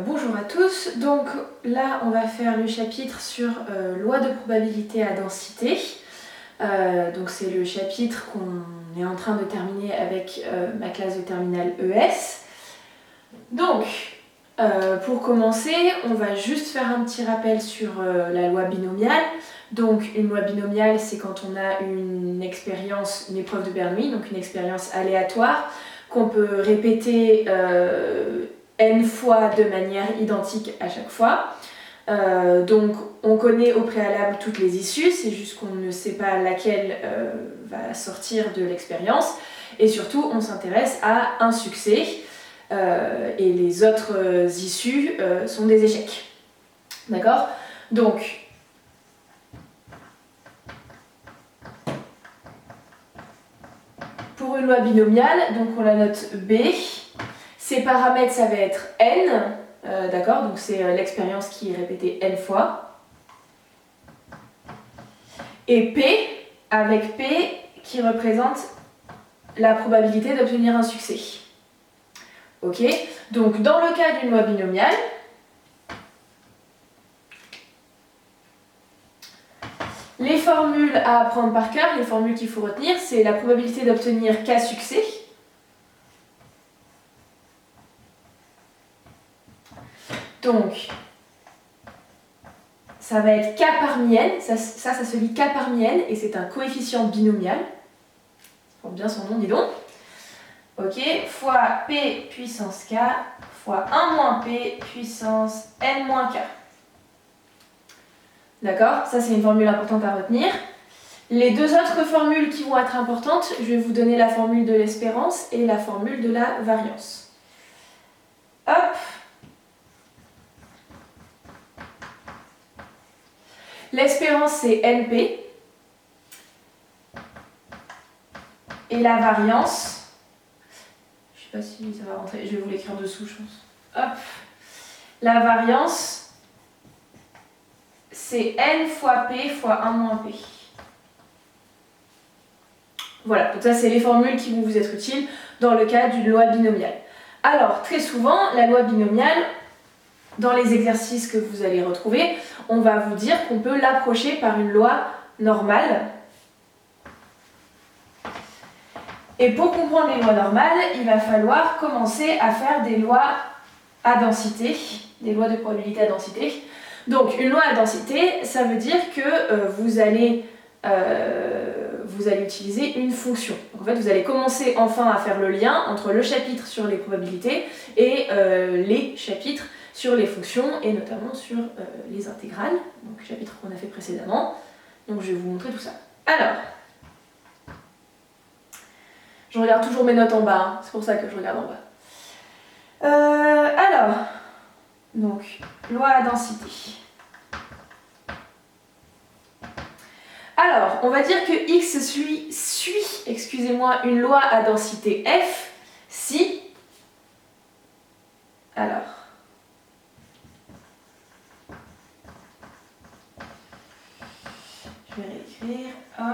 Bonjour à tous. Donc là, on va faire le chapitre sur loi de probabilité à densité. Donc c'est le chapitre qu'on est en train de terminer avec ma classe de terminale ES. Donc, pour commencer, on va juste faire un petit rappel sur la loi binomiale. Donc une loi binomiale, c'est quand on a une expérience, une épreuve de Bernoulli, donc une expérience aléatoire, qu'on peut répéter n fois de manière identique à chaque fois. Donc on connaît au préalable toutes les issues, c'est juste qu'on ne sait pas laquelle va sortir de l'expérience. Et surtout, on s'intéresse à un succès et les autres issues sont des échecs. D'accord ? Donc, pour une loi binomiale, donc on la note B. Ses paramètres, ça va être n, d'accord, donc c'est l'expérience qui est répétée n fois. Et P, avec P qui représente la probabilité d'obtenir un succès. Ok, donc dans le cas d'une loi binomiale, les formules à apprendre par cœur, les formules qu'il faut retenir, c'est la probabilité d'obtenir K succès. Donc, ça va être K parmi n, ça se lit K parmi n, et c'est un coefficient binomial. Ça porte bien son nom, dis donc. Ok, fois P puissance K, fois 1 moins P puissance n moins K. D'accord? Ça, c'est une formule importante à retenir. Les deux autres formules qui vont être importantes, je vais vous donner la formule de l'espérance et la formule de la variance. Hop! L'espérance, c'est NP. Et la variance, je ne sais pas si ça va rentrer, je vais vous l'écrire dessous, je pense. Hop! La variance, c'est N fois P fois 1 moins P. Voilà, donc ça, c'est les formules qui vont vous être utiles dans le cas d'une loi binomiale. Alors, très souvent, la loi binomiale, dans les exercices que vous allez retrouver, on va vous dire qu'on peut l'approcher par une loi normale. Et pour comprendre les lois normales, il va falloir commencer à faire des lois à densité, des lois de probabilité à densité. Donc une loi à densité, ça veut dire que vous allez utiliser une fonction. En fait, vous allez commencer enfin à faire le lien entre le chapitre sur les probabilités et les chapitres sur les fonctions et notamment sur les intégrales, donc chapitre qu'on a fait précédemment. Donc je vais vous montrer tout ça. Alors, je regarde toujours mes notes en bas, hein. C'est pour ça que je regarde en bas. Alors, donc, loi à densité. Alors, on va dire que X suit une loi à densité F si... Alors... Je vais réécrire, hop.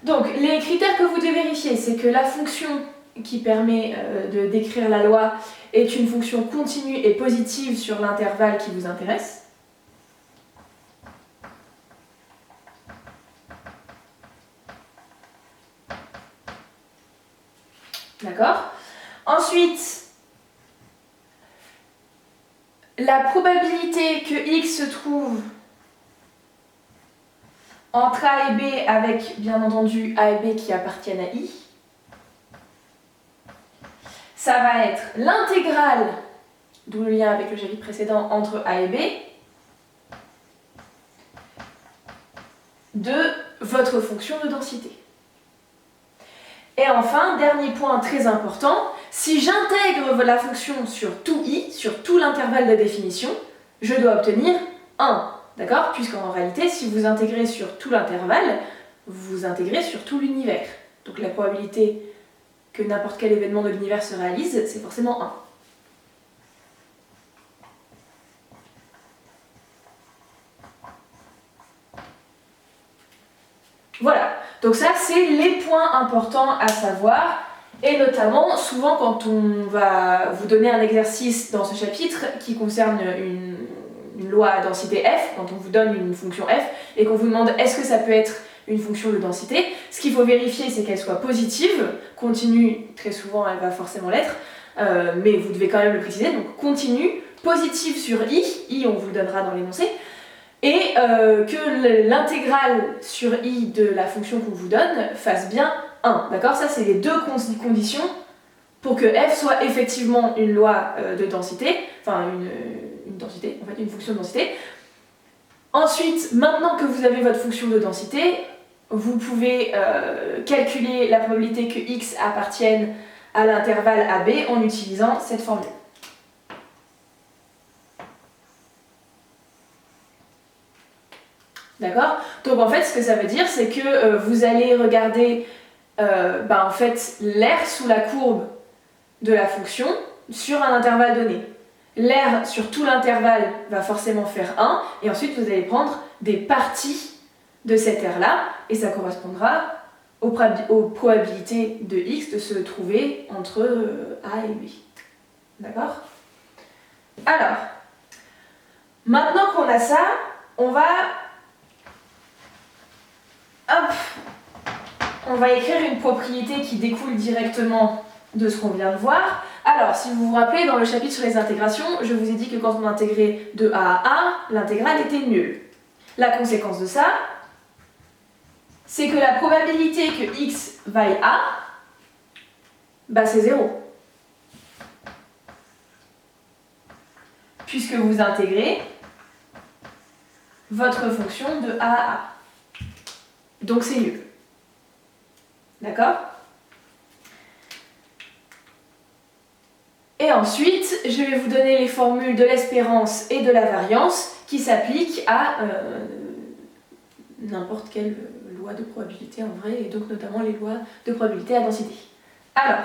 Donc, les critères que vous devez vérifier, c'est que la fonction qui permet de décrire la loi est une fonction continue et positive sur l'intervalle qui vous intéresse. D'accord? Ensuite, la probabilité que X se trouve entre A et B avec, bien entendu, A et B qui appartiennent à I, ça va être l'intégrale, d'où le lien avec le chapitre précédent, entre A et B, de votre fonction de densité. Et enfin, dernier point très important, si j'intègre la fonction sur tout I, sur tout l'intervalle de définition, je dois obtenir 1. D'accord ? Puisqu'en réalité, si vous intégrez sur tout l'intervalle, vous intégrez sur tout l'univers. Donc la probabilité que n'importe quel événement de l'univers se réalise, c'est forcément 1. Voilà, donc ça c'est les points importants à savoir Et notamment, souvent quand on va vous donner un exercice dans ce chapitre qui concerne une loi à densité f, quand on vous donne une fonction f et qu'on vous demande est-ce que ça peut être une fonction de densité, ce qu'il faut vérifier c'est qu'elle soit positive, continue, très souvent elle va forcément l'être, mais vous devez quand même le préciser, donc continue, positive sur i on vous le donnera dans l'énoncé, et que l'intégrale sur i de la fonction qu'on vous donne fasse bien 1, d'accord? Ça c'est les deux conditions pour que f soit effectivement une loi de densité, enfin une densité, en fait une fonction de densité. Ensuite, maintenant que vous avez votre fonction de densité, vous pouvez calculer la probabilité que x appartienne à l'intervalle AB en utilisant cette formule. D'accord? Donc en fait, ce que ça veut dire, c'est que vous allez regarder en fait, l'air sous la courbe de la fonction sur un intervalle donné. L'air sur tout l'intervalle va forcément faire 1, et ensuite vous allez prendre des parties de cet air-là, et ça correspondra aux probabilités de x de se trouver entre A et B. D'accord? Alors, maintenant qu'on a ça, on va écrire une propriété qui découle directement de ce qu'on vient de voir. Alors, si vous vous rappelez, dans le chapitre sur les intégrations, je vous ai dit que quand on intégrait de A à A, l'intégrale était nulle. La conséquence de ça, c'est que la probabilité que x vaille A, c'est 0. Puisque vous intégrez votre fonction de A à A. Donc c'est nul. D'accord? Et ensuite, je vais vous donner les formules de l'espérance et de la variance qui s'appliquent à n'importe quelle loi de probabilité en vrai, et donc notamment les lois de probabilité à densité. Alors,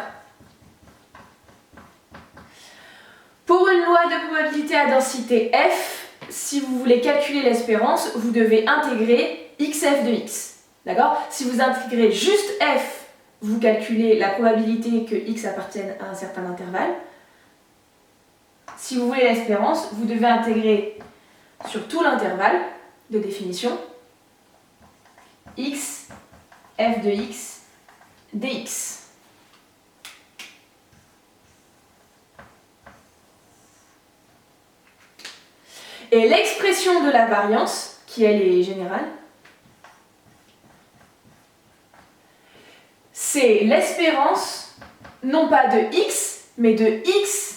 pour une loi de probabilité à densité f, si vous voulez calculer l'espérance, vous devez intégrer xf de x. D'accord? Si vous intégrez juste f, vous calculez la probabilité que x appartienne à un certain intervalle. Si vous voulez l'espérance, vous devez intégrer sur tout l'intervalle de définition x, f de x, dx. Et l'expression de la variance, qui elle est générale, c'est l'espérance, non pas de x, mais de x.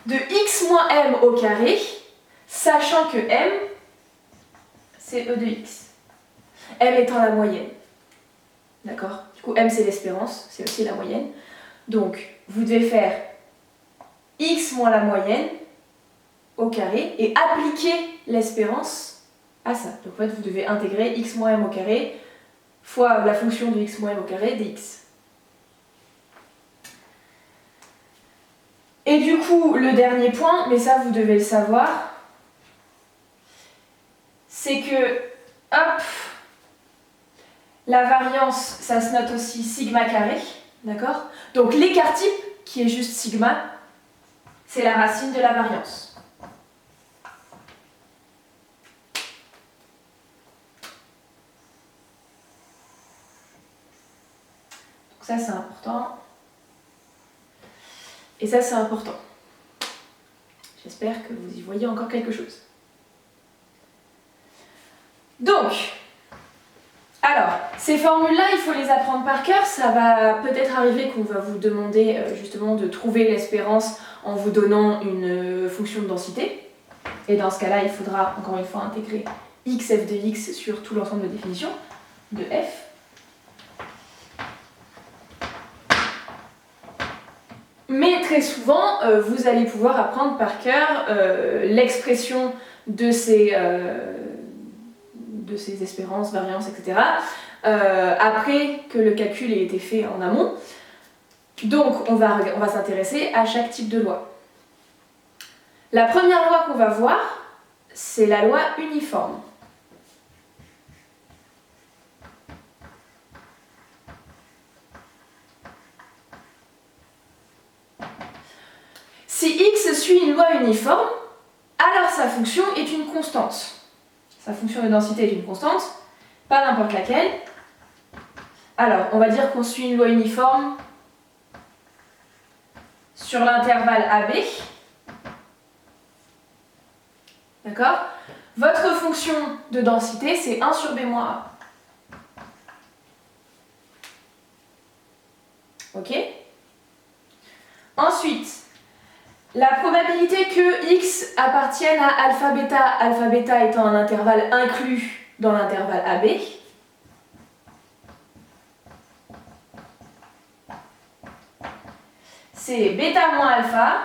De x moins m au carré, sachant que m, c'est e de x. M étant la moyenne. D'accord? Du coup, m c'est l'espérance, c'est aussi la moyenne. Donc, vous devez faire x moins la moyenne au carré et appliquer l'espérance à ça. Donc, en fait, vous devez intégrer x moins m au carré fois la fonction de x moins m au carré dx. Et du coup, le dernier point, mais ça vous devez le savoir, c'est que, hop, la variance, ça se note aussi sigma carré, d'accord? Donc l'écart type, qui est juste sigma, c'est la racine de la variance. Donc ça c'est important. Et ça c'est important. J'espère que vous y voyez encore quelque chose. Donc, alors, ces formules-là, il faut les apprendre par cœur. Ça va peut-être arriver qu'on va vous demander justement de trouver l'espérance en vous donnant une fonction de densité. Et dans ce cas-là, il faudra encore une fois intégrer xf de x sur tout l'ensemble de définitions de f. Mais très souvent, vous allez pouvoir apprendre par cœur l'expression de ces espérances, variances, etc. Après que le calcul ait été fait en amont. Donc on va s'intéresser à chaque type de loi. La première loi qu'on va voir, c'est la loi uniforme. Si x suit une loi uniforme, alors sa fonction est une constante. Sa fonction de densité est une constante, pas n'importe laquelle. Alors, on va dire qu'on suit une loi uniforme sur l'intervalle AB. D'accord? Votre fonction de densité, c'est 1 sur B-A. Ok? Ensuite, la probabilité que x appartienne à alpha bêta étant un intervalle inclus dans l'intervalle AB, c'est bêta moins alpha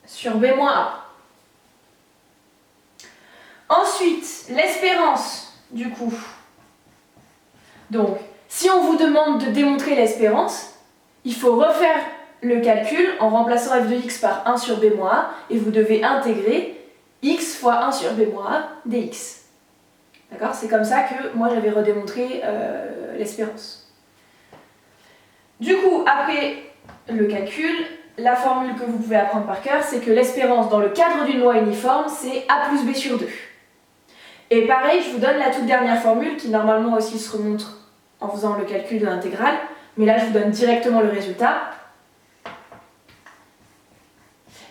sur B moins A. Ensuite, l'espérance, du coup. Donc, si on vous demande de démontrer l'espérance, il faut refaire le calcul en remplaçant f de x par 1 sur b moins a et vous devez intégrer x fois 1 sur b moins a dx. D'accord? C'est comme ça que moi j'avais redémontré l'espérance. Du coup, après le calcul, la formule que vous pouvez apprendre par cœur, c'est que l'espérance dans le cadre d'une loi uniforme, c'est a plus b sur 2. Et pareil, je vous donne la toute dernière formule qui normalement aussi se remonte en faisant le calcul de l'intégrale, mais là je vous donne directement le résultat.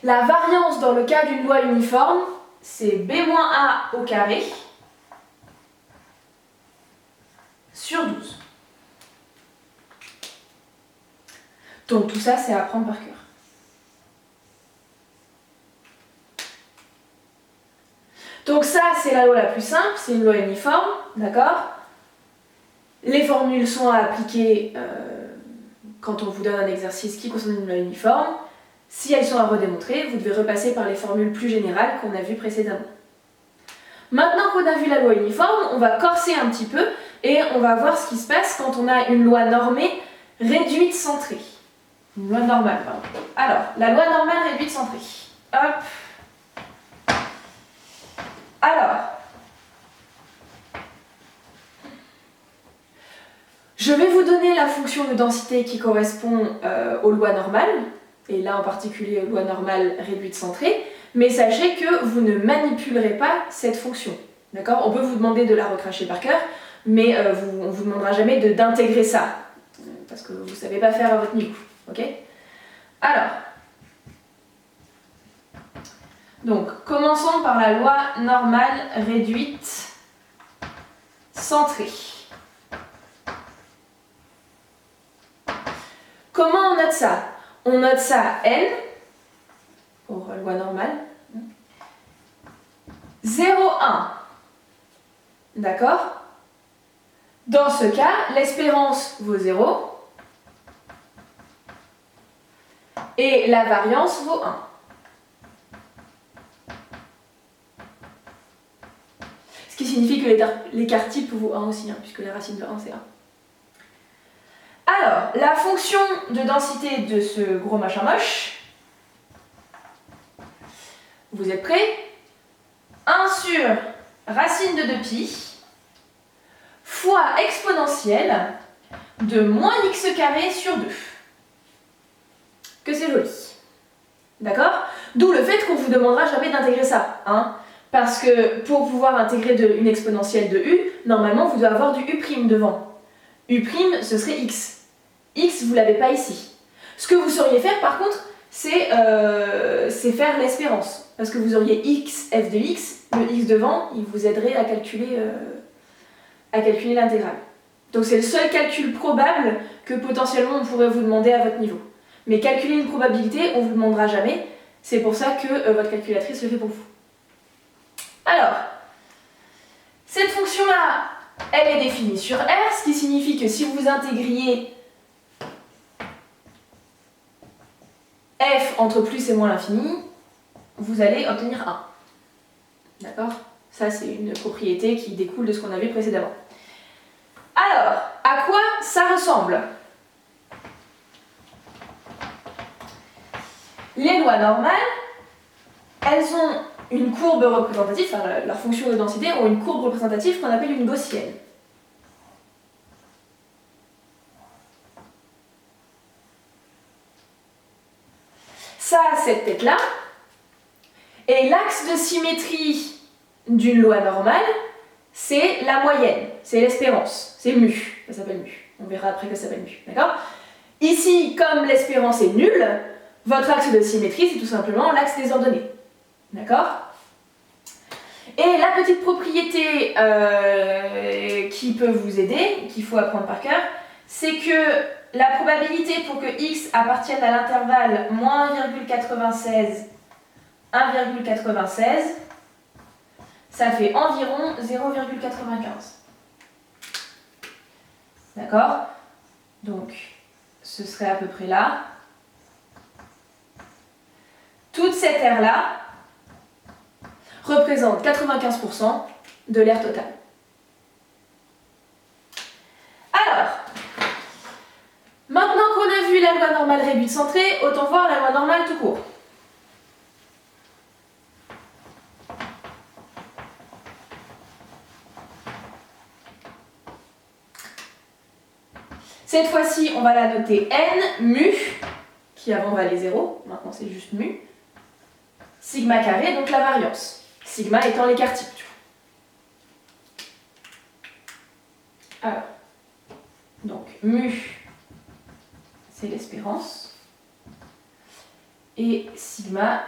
La variance dans le cas d'une loi uniforme, c'est b moins a au carré sur 12. Donc tout ça, c'est à apprendre par cœur. Donc ça, c'est la loi la plus simple, c'est une loi uniforme, d'accord? Les formules sont à appliquer quand on vous donne un exercice qui concerne une loi uniforme. Si elles sont à redémontrer, vous devez repasser par les formules plus générales qu'on a vues précédemment. Maintenant qu'on a vu la loi uniforme, on va corser un petit peu et on va voir ce qui se passe quand on a une loi normée réduite centrée. Une loi normale, pardon. Alors, la loi normale réduite centrée. Hop. Alors, je vais vous donner la fonction de densité qui correspond aux lois normales, et là en particulier aux lois normales réduites centrées, mais sachez que vous ne manipulerez pas cette fonction. D'accord? On peut vous demander de la recracher par cœur, mais on ne vous demandera jamais d'intégrer ça, parce que vous ne savez pas faire à votre niveau. Ok? Alors, donc commençons par la loi normale réduite centrée. Comment on note ça? On note ça n, pour loi normale, 0, 1. D'accord? Dans ce cas, l'espérance vaut 0 et la variance vaut 1. Ce qui signifie que l'écart type vaut 1 aussi, hein, puisque la racine de 1 c'est 1. Alors, la fonction de densité de ce gros machin moche, vous êtes prêts? 1 sur racine de 2pi fois exponentielle de moins x carré sur 2. Que c'est joli. D'accord? D'où le fait qu'on ne vous demandera jamais d'intégrer ça. Hein? Parce que pour pouvoir intégrer une exponentielle de u, normalement vous devez avoir du u' devant. U', ce serait x. X, vous ne l'avez pas ici. Ce que vous sauriez faire par contre, c'est faire l'espérance. Parce que vous auriez x f de x, le x devant, il vous aiderait à calculer l'intégrale. Donc c'est le seul calcul probable que potentiellement on pourrait vous demander à votre niveau. Mais calculer une probabilité, on ne vous demandera jamais. C'est pour ça que votre calculatrice le fait pour vous. Alors, cette fonction-là, elle est définie sur R, ce qui signifie que si vous intégriez f entre plus et moins l'infini, vous allez obtenir 1. D'accord? Ça, c'est une propriété qui découle de ce qu'on a vu précédemment. Alors, à quoi ça ressemble? Les lois normales, elles ont une courbe représentative, enfin leurs fonctions de densité ont une courbe représentative qu'on appelle une gaussienne. ça a cette tête-là, et l'axe de symétrie d'une loi normale, c'est la moyenne, c'est l'espérance, c'est mu, ça s'appelle mu. On verra après que ça s'appelle mu, d'accord? Ici, comme l'espérance est nulle, votre axe de symétrie, c'est tout simplement l'axe des ordonnées, d'accord? Et la petite propriété qui peut vous aider, qu'il faut apprendre par cœur, c'est que la probabilité pour que x appartienne à l'intervalle moins 1,96, 1,96, ça fait environ 0,95. D'accord? Donc, ce serait à peu près là. Toute cette aire-là représente 95% de l'aire totale. Alors, maintenant qu'on a vu la loi normale réduite centrée, autant voir la loi normale tout court. Cette fois-ci, on va la noter n mu, qui avant valait 0, maintenant c'est juste mu, sigma carré, donc la variance. Sigma étant l'écart type. Alors, donc mu, c'est l'espérance, et sigma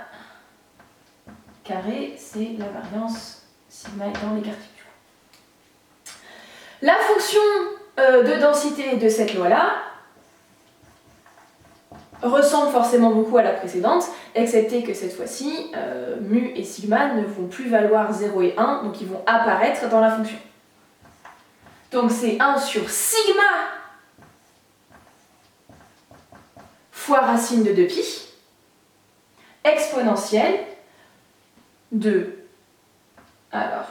carré, c'est la variance, sigma étant l'écart type. La fonction de densité de cette loi-là ressemble forcément beaucoup à la précédente, excepté que cette fois-ci, mu et sigma ne vont plus valoir 0 et 1, donc ils vont apparaître dans la fonction. Donc c'est 1 sur sigma fois racine de 2pi, exponentielle de, alors,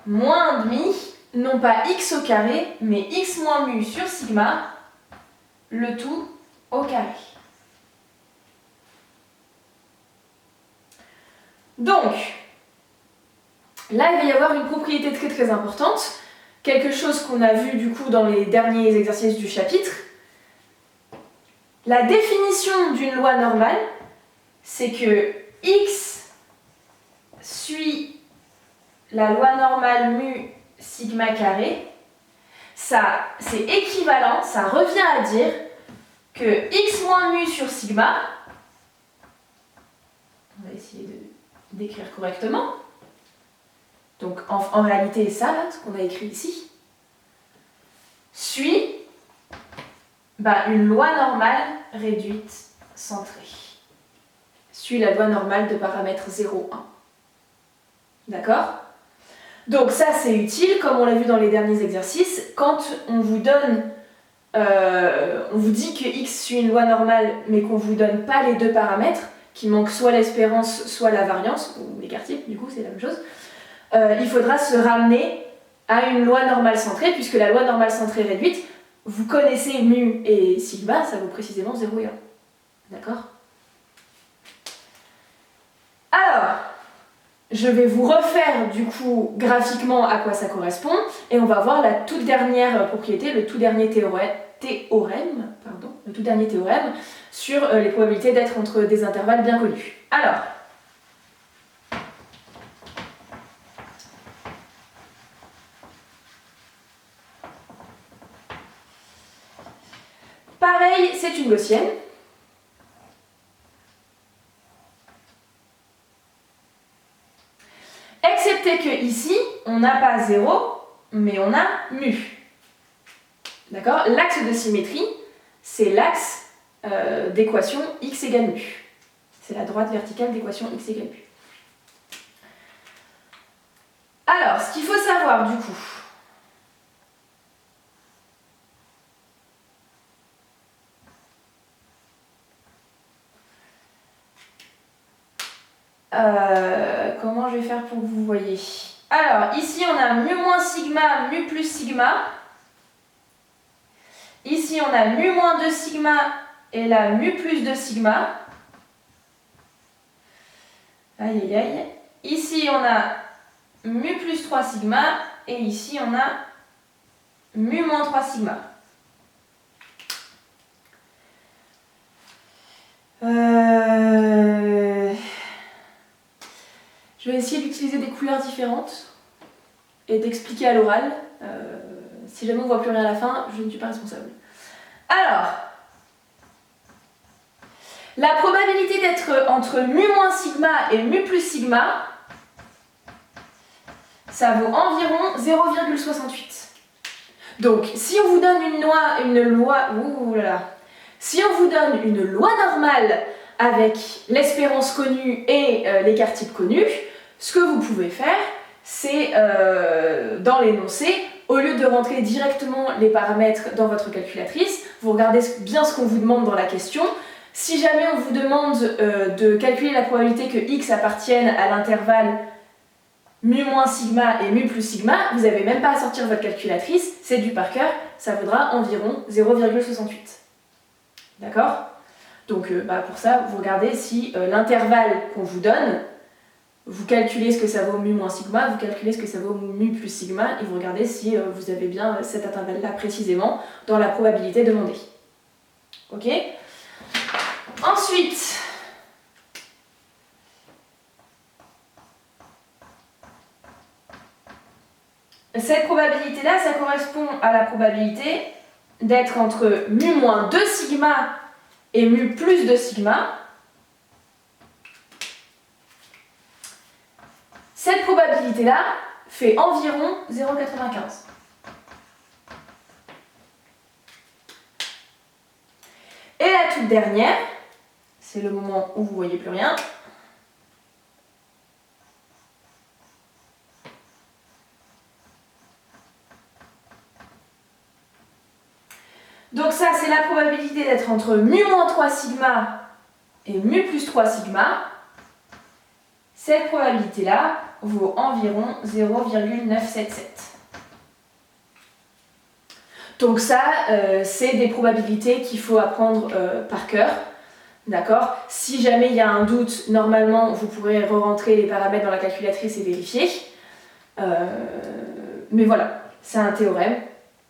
moins demi, non pas x au carré, mais x moins mu sur sigma, le tout au carré. Donc, là, il va y avoir une propriété très très importante, quelque chose qu'on a vu du coup dans les derniers exercices du chapitre. La définition d'une loi normale, c'est que x suit la loi normale mu sigma carré. Ça, c'est équivalent, ça revient à dire que x moins mu sur sigma, on va essayer d'écrire correctement, donc en réalité ça, là, ce qu'on a écrit ici, suit une loi normale réduite centrée. Suit la loi normale de paramètre 0, 1. D'accord? Donc ça c'est utile, comme on l'a vu dans les derniers exercices, quand on vous donne, on vous dit que x suit une loi normale, mais qu'on ne vous donne pas les deux paramètres, qui manquent soit l'espérance, soit la variance, ou l'écart type, du coup c'est la même chose, il faudra se ramener à une loi normale centrée, puisque la loi normale centrée réduite, vous connaissez mu et sigma, ça vaut précisément 0 et 1. D'accord? Alors, je vais vous refaire du coup graphiquement à quoi ça correspond, et on va voir la toute dernière propriété, le tout dernier théorème sur les probabilités d'être entre des intervalles bien connus. Alors, pareil, c'est une gaussienne. Excepté que ici, on n'a pas 0, mais on a mu. D'accord? L'axe de symétrie, c'est l'axe d'équation x égale mu. C'est la droite verticale d'équation x égale mu. Alors, ce qu'il faut savoir du coup, comment je vais faire pour que vous voyez? Alors, ici on a mu moins sigma, mu plus sigma. Ici on a mu moins 2 sigma et là mu plus 2 sigma. Aïe aïe aïe. Ici on a mu plus 3 sigma et ici on a mu moins 3 sigma. Je vais essayer d'utiliser des couleurs différentes et d'expliquer à l'oral. Si jamais on ne voit plus rien à la fin, je ne suis pas responsable. Alors, la probabilité d'être entre mu moins sigma et mu plus sigma, ça vaut environ 0,68. Donc, si on vous donne si on vous donne une loi normale avec l'espérance connue et l'écart type connu, ce que vous pouvez faire, c'est dans l'énoncé, au lieu de rentrer directement les paramètres dans votre calculatrice, vous regardez bien ce qu'on vous demande dans la question. Si jamais on vous demande de calculer la probabilité que x appartienne à l'intervalle mu moins sigma et mu plus sigma, vous n'avez même pas à sortir votre calculatrice, c'est du par cœur, ça vaudra environ 0,68. D'accord? Donc pour ça, vous regardez si l'intervalle qu'on vous donne, vous calculez ce que ça vaut mu moins sigma, vous calculez ce que ça vaut mu plus sigma, et vous regardez si vous avez bien cet intervalle-là précisément dans la probabilité demandée. Ok? Ensuite, cette probabilité-là, ça correspond à la probabilité d'être entre mu moins 2 sigma et mu plus 2 sigma. Cette probabilité-là fait environ 0,95. Et la toute dernière, c'est le moment où vous ne voyez plus rien. Donc ça, c'est la probabilité d'être entre mu moins 3 sigma et mu plus 3 sigma. Cette probabilité-là vaut environ 0,977. Donc ça, c'est des probabilités qu'il faut apprendre par cœur. D'accord? Si jamais il y a un doute, normalement, vous pourrez re-rentrer les paramètres dans la calculatrice et vérifier. Mais voilà, c'est un théorème.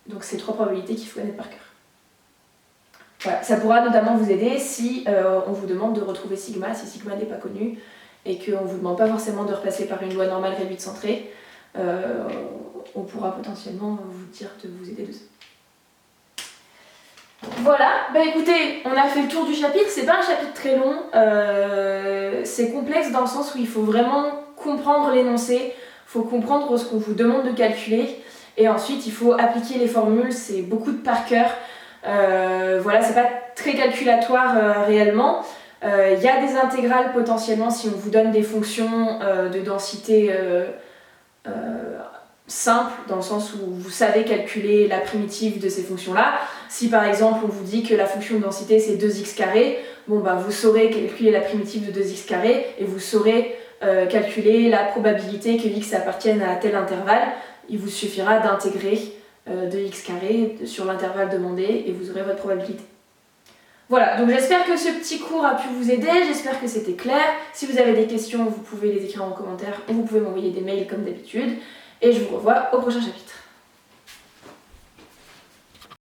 Donc c'est 3 probabilités qu'il faut connaître par cœur. Voilà, ça pourra notamment vous aider si on vous demande de retrouver sigma, si sigma n'est pas connu, et qu'on ne vous demande pas forcément de repasser par une loi normale réduite centrée. On pourra potentiellement vous dire de vous aider de ça. Voilà, bah écoutez, on a fait le tour du chapitre, c'est pas un chapitre très long, c'est complexe dans le sens où il faut vraiment comprendre l'énoncé, il faut comprendre ce qu'on vous demande de calculer, et ensuite il faut appliquer les formules, c'est beaucoup de par cœur. Voilà, c'est pas très calculatoire réellement. Il y a des intégrales potentiellement si on vous donne des fonctions de densité simples, dans le sens où vous savez calculer la primitive de ces fonctions-là. Si par exemple on vous dit que la fonction de densité c'est 2x carré, bon bah vous saurez calculer la primitive de 2x carré et vous saurez calculer la probabilité que x appartienne à tel intervalle. Il vous suffira d'intégrer 2x carré sur l'intervalle demandé et vous aurez votre probabilité. Voilà, donc j'espère que ce petit cours a pu vous aider, j'espère que c'était clair. Si vous avez des questions, vous pouvez les écrire en commentaire ou vous pouvez m'envoyer des mails comme d'habitude. Et je vous revois au prochain chapitre.